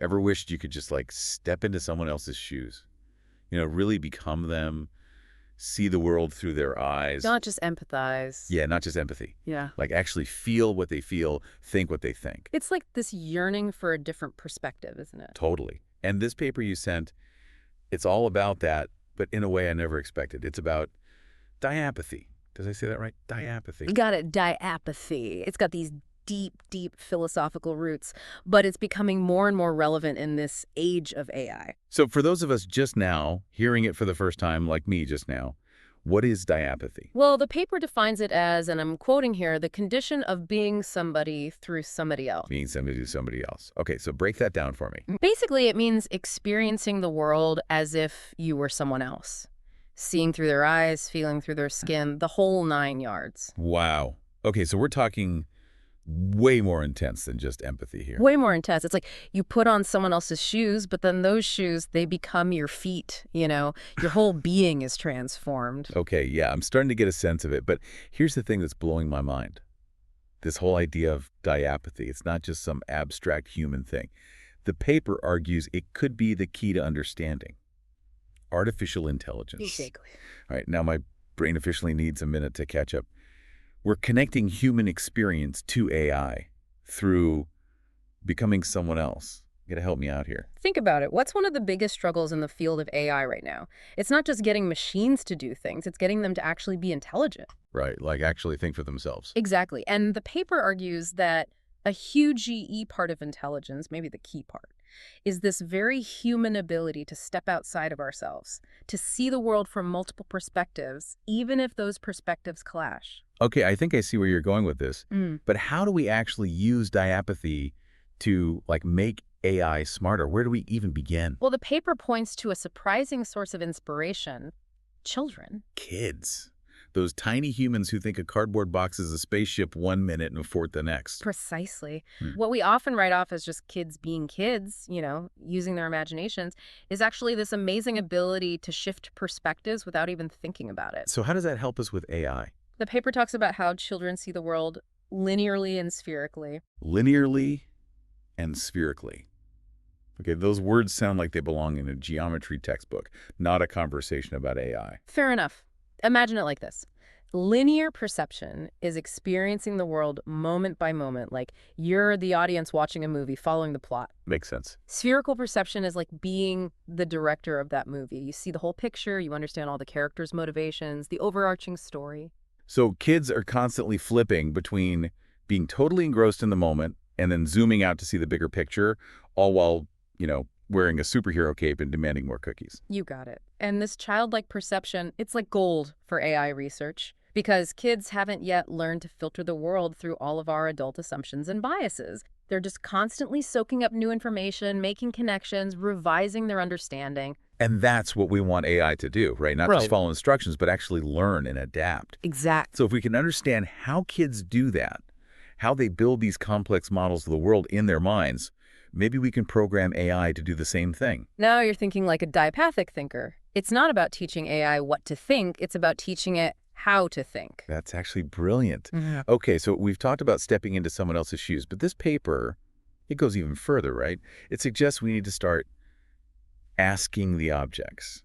Ever wished you could just like step into someone else's shoes? Really become them, see the world through their eyes. Not just empathize. Yeah, not just empathy. Yeah. Like actually feel what they feel, think what they think. It's like this yearning for a different perspective, isn't it? Totally. And this paper you sent, it's all about that, but in a way I never expected. It's about diapathy. Did I say that right? Diapathy. You got it, diapathy. It's got these deep, deep philosophical roots, but it's becoming more and more relevant in this age of AI. So for those of us just now, hearing it for the first time, like me just now, what is diapathy? Well, the paper defines it as, and I'm quoting here, the condition of being somebody through somebody else. Being somebody to somebody else. Okay, so break that down for me. Basically, it means experiencing the world as if you were someone else. Seeing through their eyes, feeling through their skin, the whole 9 yards. Wow. Okay, so we're talking way more intense than just empathy here. Way more intense. It's like you put on someone else's shoes, but then those shoes, they become your feet, Your whole being is transformed. Okay, yeah, I'm starting to get a sense of it, but here's the thing that's blowing my mind. This whole idea of diapathy, it's not just some abstract human thing. The paper argues it could be the key to understanding. Artificial intelligence. Exactly. All right, now my brain officially needs a minute to catch up. We're connecting human experience to AI through becoming someone else. You gotta help me out here. Think about it. What's one of the biggest struggles in the field of AI right now? It's not just getting machines to do things, it's getting them to actually be intelligent. Right, like actually think for themselves. Exactly. And the paper argues that a huge part of intelligence, maybe the key part, is this very human ability to step outside of ourselves, to see the world from multiple perspectives, even if those perspectives clash. Okay, I think I see where you're going with this. But how do we actually use diapathy to make AI smarter? Where do we even begin? Well, the paper points to a surprising source of inspiration: children. Kids. Those tiny humans who think a cardboard box is a spaceship 1 minute and a fort the next. Precisely. What we often write off as just kids being kids, using their imaginations, is actually this amazing ability to shift perspectives without even thinking about it. So how does that help us with AI? The paper talks about how children see the world linearly and spherically. Linearly and spherically. Okay, those words sound like they belong in a geometry textbook, not a conversation about AI. Fair enough. Imagine it like this. Linear perception is experiencing the world moment by moment, like you're the audience watching a movie, following the plot. Makes sense. Spherical perception is like being the director of that movie. You see the whole picture, you understand all the characters' motivations, the overarching story. So kids are constantly flipping between being totally engrossed in the moment and then zooming out to see the bigger picture, all while, wearing a superhero cape and demanding more cookies. You got it. And this childlike perception, it's like gold for AI research, because kids haven't yet learned to filter the world through all of our adult assumptions and biases. They're just constantly soaking up new information, making connections, revising their understanding. And that's what we want AI to do, right? Not just follow instructions, but actually learn and adapt. Exactly. So if we can understand how kids do that, how they build these complex models of the world in their minds, maybe we can program AI to do the same thing. Now you're thinking like a diapathic thinker. It's not about teaching AI what to think, it's about teaching it how to think. That's actually brilliant. Okay, so we've talked about stepping into someone else's shoes, but this paper, it goes even further, right? It suggests we need to start asking the objects.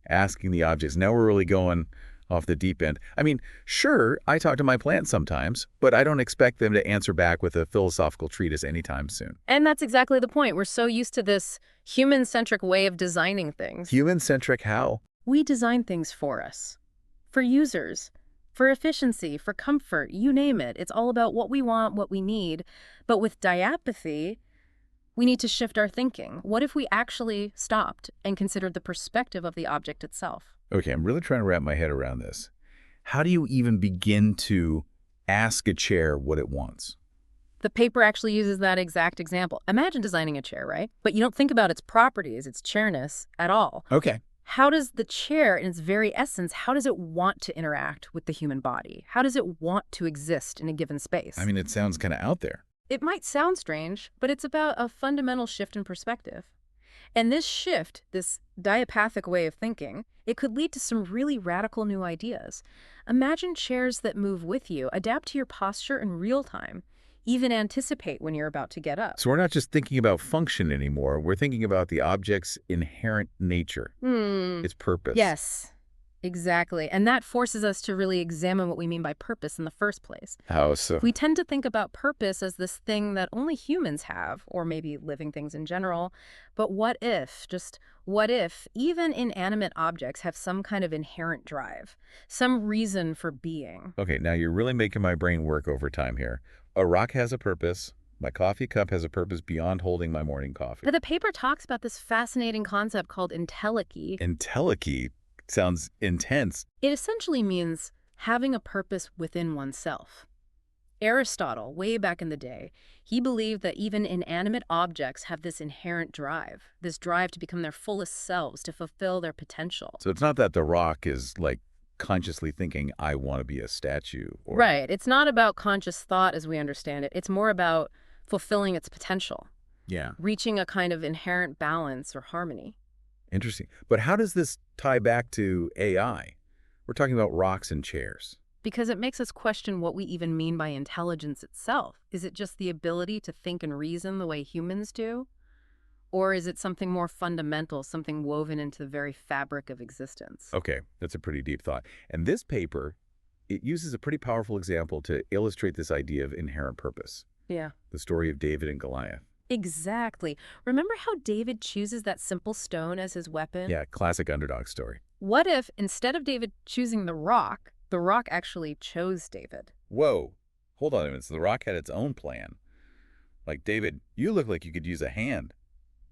Asking the objects. Now we're really going off the deep end. I mean, sure, I talk to my plants sometimes, but I don't expect them to answer back with a philosophical treatise anytime soon. And that's exactly the point. We're so used to this human-centric way of designing things. Human-centric how? We design things for us, for users, for efficiency, for comfort, you name it. It's all about what we want, what we need. But with diapathy, we need to shift our thinking. What if we actually stopped and considered the perspective of the object itself? Okay, I'm really trying to wrap my head around this. How do you even begin to ask a chair what it wants? The paper actually uses that exact example. Imagine designing a chair, right? But you don't think about its properties, its chairness at all. Okay. How does the chair, in its very essence, how does it want to interact with the human body? How does it want to exist in a given space? I mean, it sounds kind of out there. It might sound strange, but it's about a fundamental shift in perspective. And this shift, this diapathic way of thinking, it could lead to some really radical new ideas. Imagine chairs that move with you, adapt to your posture in real time. even anticipate when you're about to get up. So we're not just thinking about function anymore. We're thinking about the object's inherent nature, its purpose. Yes, exactly. And that forces us to really examine what we mean by purpose in the first place. How so? We tend to think about purpose as this thing that only humans have, or maybe living things in general. But what if, just what if, even inanimate objects have some kind of inherent drive, some reason for being? Okay, now you're really making my brain work overtime here. A rock has a purpose. My coffee cup has a purpose beyond holding my morning coffee. But the paper talks about this fascinating concept called entelechy. Entelechy sounds intense. It essentially means having a purpose within oneself. Aristotle, way back in the day, he believed that even inanimate objects have this inherent drive, this drive to become their fullest selves, to fulfill their potential. So it's not that the rock is like consciously thinking, I want to be a statue. Or... Right. It's not about conscious thought as we understand it. It's more about fulfilling its potential. Yeah. Reaching a kind of inherent balance or harmony. Interesting. But how does this tie back to AI? We're talking about rocks and chairs. Because it makes us question what we even mean by intelligence itself. Is it just the ability to think and reason the way humans do? Or is it something more fundamental, something woven into the very fabric of existence? Okay, that's a pretty deep thought. And this paper, it uses a pretty powerful example to illustrate this idea of inherent purpose. Yeah. The story of David and Goliath. Exactly. Remember how David chooses that simple stone as his weapon? Yeah, classic underdog story. What if, instead of David choosing the rock actually chose David? Whoa, hold on a minute. So the rock had its own plan. Like, David, you look like you could use a hand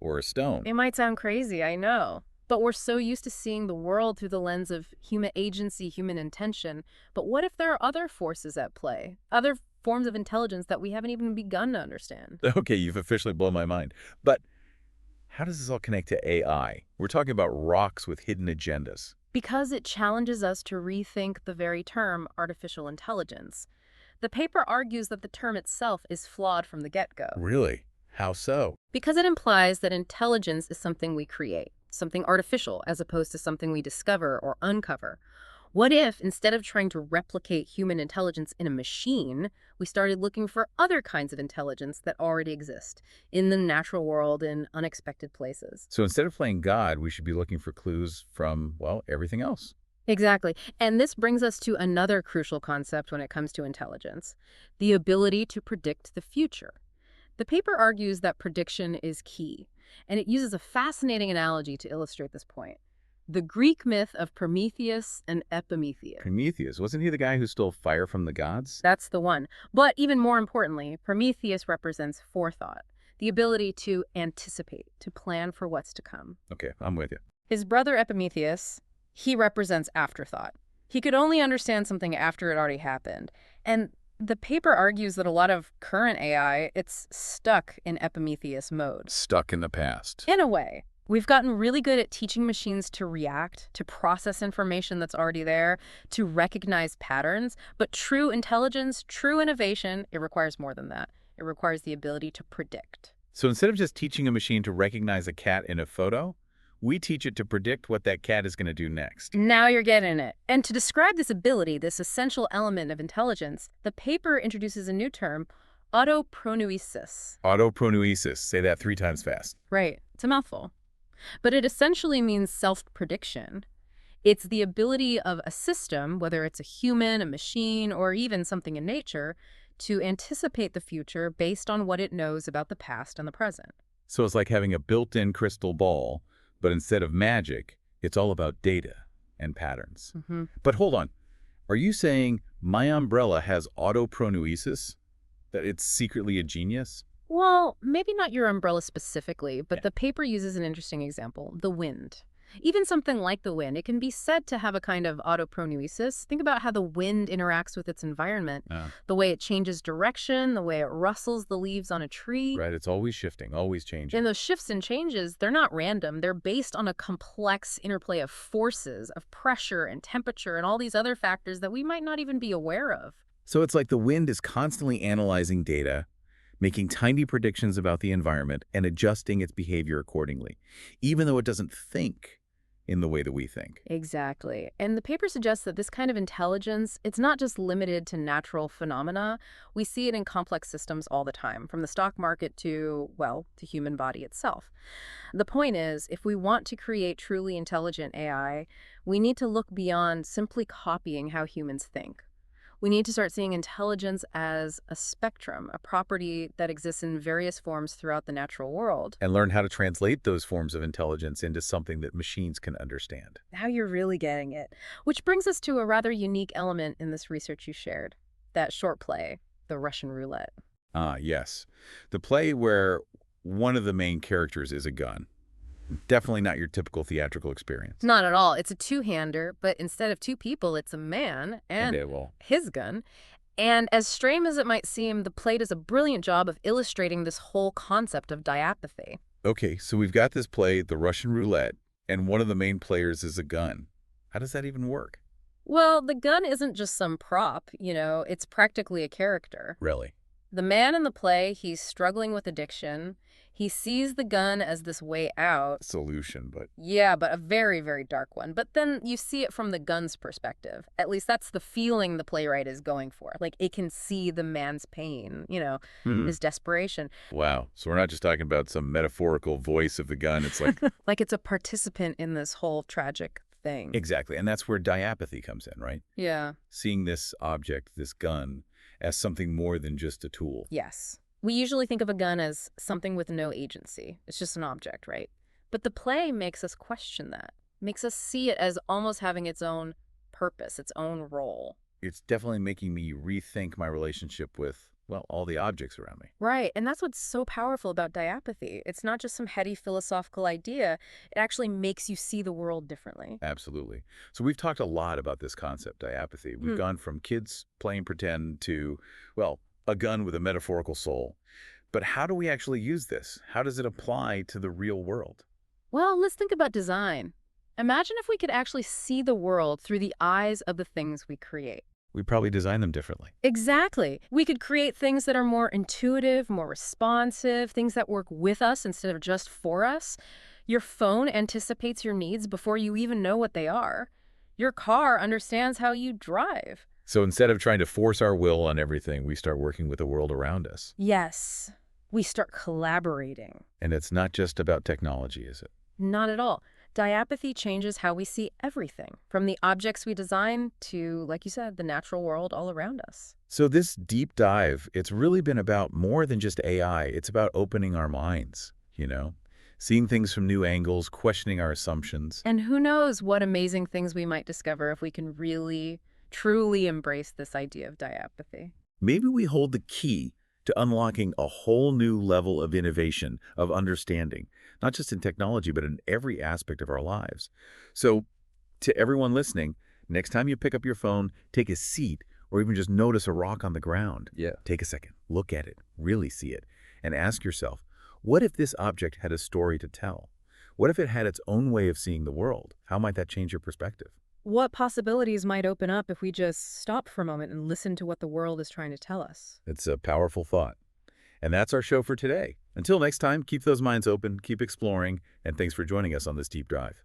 or a stone. It might sound crazy, I know. But we're so used to seeing the world through the lens of human agency, human intention. But what if there are other forces at play? Other forms of intelligence that we haven't even begun to understand? Okay, you've officially blown my mind. But how does this all connect to AI? We're talking about rocks with hidden agendas. Because it challenges us to rethink the very term artificial intelligence. The paper argues that the term itself is flawed from the get-go. Really? How so? Because it implies that intelligence is something we create, something artificial, as opposed to something we discover or uncover. What if, instead of trying to replicate human intelligence in a machine, we started looking for other kinds of intelligence that already exist in the natural world in unexpected places? So instead of playing God, we should be looking for clues from, well, everything else. Exactly. And this brings us to another crucial concept when it comes to intelligence, the ability to predict the future. The paper argues that prediction is key, and it uses a fascinating analogy to illustrate this point. The Greek myth of Prometheus and Epimetheus. Prometheus, wasn't he the guy who stole fire from the gods? That's the one. But even more importantly, Prometheus represents forethought, the ability to anticipate, to plan for what's to come. Okay, I'm with you. His brother Epimetheus, he represents afterthought. He could only understand something after it already happened. And the paper argues that a lot of current AI, it's stuck in Epimetheus mode. Stuck in the past. In a way. We've gotten really good at teaching machines to react, to process information that's already there, to recognize patterns. But true intelligence, true innovation, it requires more than that. It requires the ability to predict. So instead of just teaching a machine to recognize a cat in a photo, we teach it to predict what that cat is going to do next. Now you're getting it. And to describe this ability, this essential element of intelligence, the paper introduces a new term, autopronuisis. Autopronuisis. Say that 3 times fast. Right. It's a mouthful. But it essentially means self-prediction. It's the ability of a system, whether it's a human, a machine, or even something in nature, to anticipate the future based on what it knows about the past and the present. So it's like having a built-in crystal ball, but instead of magic, it's all about data and patterns. But hold on. Are you saying my umbrella has autopronuisis? That it's secretly a genius? Well, maybe not your umbrella specifically, but the paper uses an interesting example, the wind. Even something like the wind, it can be said to have a kind of autopronuisis. Think about how the wind interacts with its environment, the way it changes direction, the way it rustles the leaves on a tree. Right, it's always shifting, always changing. And those shifts and changes, they're not random. They're based on a complex interplay of forces, of pressure and temperature and all these other factors that we might not even be aware of. So it's like the wind is constantly analyzing data, making tiny predictions about the environment and adjusting its behavior accordingly. Even though it doesn't think, in the way that we think. Exactly. And the paper suggests that this kind of intelligence, it's not just limited to natural phenomena. We see it in complex systems all the time, from the stock market to, well, the human body itself. The point is, if we want to create truly intelligent AI, we need to look beyond simply copying how humans think. We need to start seeing intelligence as a spectrum, a property that exists in various forms throughout the natural world. And learn how to translate those forms of intelligence into something that machines can understand. Now you're really getting it. Which brings us to a rather unique element in this research you shared, that short play, the Russian roulette. Ah, yes. The play where one of the main characters is a gun. Definitely not your typical theatrical experience. Not at all. It's a two-hander, but instead of two people, it's a man and his gun. And as strange as it might seem, the play does a brilliant job of illustrating this whole concept of diapathy. Okay, so we've got this play, the Russian roulette, and one of the main players is a gun. How does that even work? Well, the gun isn't just some prop, it's practically a character. Really? The man in the play, he's struggling with addiction. He sees the gun as this way out. Solution, but... Yeah, but a very, very dark one. But then you see it from the gun's perspective. At least that's the feeling the playwright is going for. Like, it can see the man's pain, his desperation. Wow. So we're not just talking about some metaphorical voice of the gun. It's like... Like it's a participant in this whole tragic thing. Exactly. And that's where diapathy comes in, right? Yeah. Seeing this object, this gun, as something more than just a tool. Yes. We usually think of a gun as something with no agency. It's just an object, right? But the play makes us question that, makes us see it as almost having its own purpose, its own role. It's definitely making me rethink my relationship with, well, all the objects around me. Right, and that's what's so powerful about diapathy. It's not just some heady philosophical idea. It actually makes you see the world differently. Absolutely. So we've talked a lot about this concept, diapathy. We've gone from kids playing pretend to, well, a gun with a metaphorical soul. But how do we actually use this? How does it apply to the real world? Well, let's think about design. Imagine if we could actually see the world through the eyes of the things we create. We probably design them differently. Exactly. We could create things that are more intuitive, more responsive, things that work with us instead of just for us. Your phone anticipates your needs before you even know what they are. Your car understands how you drive. So instead of trying to force our will on everything, we start working with the world around us. Yes. We start collaborating. And it's not just about technology, is it? Not at all. Diapathy changes how we see everything, from the objects we design to, like you said, the natural world all around us. So this deep dive, it's really been about more than just AI. It's about opening our minds, seeing things from new angles, questioning our assumptions. And who knows what amazing things we might discover if we can really, truly embrace this idea of diapathy. Maybe we hold the key to unlocking a whole new level of innovation, of understanding, not just in technology, but in every aspect of our lives. So to everyone listening, next time you pick up your phone, take a seat, or even just notice a rock on the ground. Take a second, look at it, really see it, and ask yourself, what if this object had a story to tell? What if it had its own way of seeing the world? How might that change your perspective? What possibilities might open up if we just stop for a moment and listen to what the world is trying to tell us? It's a powerful thought. And that's our show for today. Until next time, keep those minds open, keep exploring, and thanks for joining us on this deep dive.